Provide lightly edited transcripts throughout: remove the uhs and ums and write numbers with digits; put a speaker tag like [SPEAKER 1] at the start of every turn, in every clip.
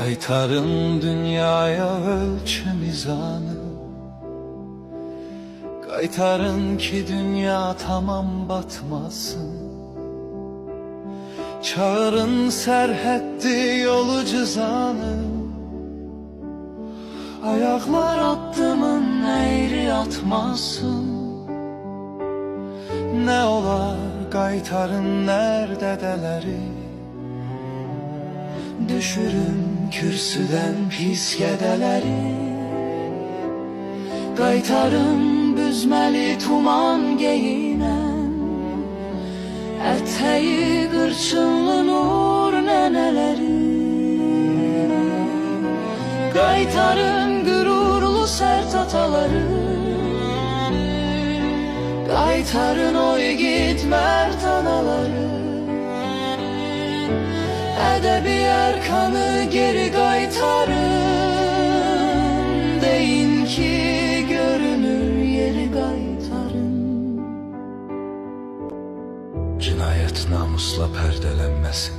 [SPEAKER 1] Qaytarın dünyaya ölçü mizanı, qaytarın ki dünya tamam batmasın. Çağırın sərhəddi yolu cızanı, ayaklar addımın eğri atmasın. Ne olar qaytarın nərdədələri, düşürün kürsüden pis gədələri. Qaytarın büzməli tuman geyinən, ətəyi qırçınlı nur nənələri. Qaytarın qürurlu sərt ataları, qaytarın o igid mərd anaları. Ədəbi ərkanı geri qaytarın, deyin ki görünür yeri qaytarın. Cinayət namusla pərdələnməsin,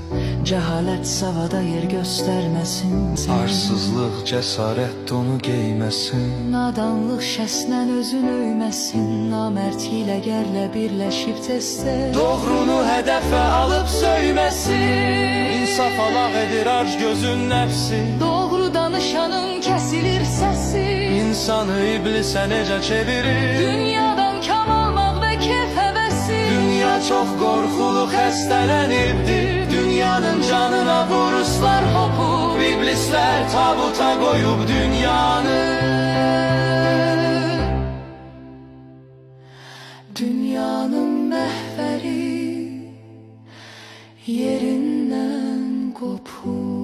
[SPEAKER 2] Cəhalət savada yer göstərməsin.
[SPEAKER 1] arsızlıq cəsarət donu geyməsin.
[SPEAKER 2] Nadanlıq şəsnə özün öyməsin. Namərd hiləgərlə birləşib tez-tez
[SPEAKER 1] Doğrunu hədəfə alıb söyməsin. İnsaf alaq edir ac gözün nəfsi,
[SPEAKER 2] doğru danışanın kəsilir səsi.
[SPEAKER 1] İnsanı iblisə necə çevirir.
[SPEAKER 2] Dünyadan kam almaq və kef həvəsi.
[SPEAKER 1] Dünya çox qorxulu xəstələnibdir. Dünyanın canına vuruslar hopub, iblislər tabuta qoyub dünyanı.
[SPEAKER 2] Dünyanın məhvəri yerindən qopub.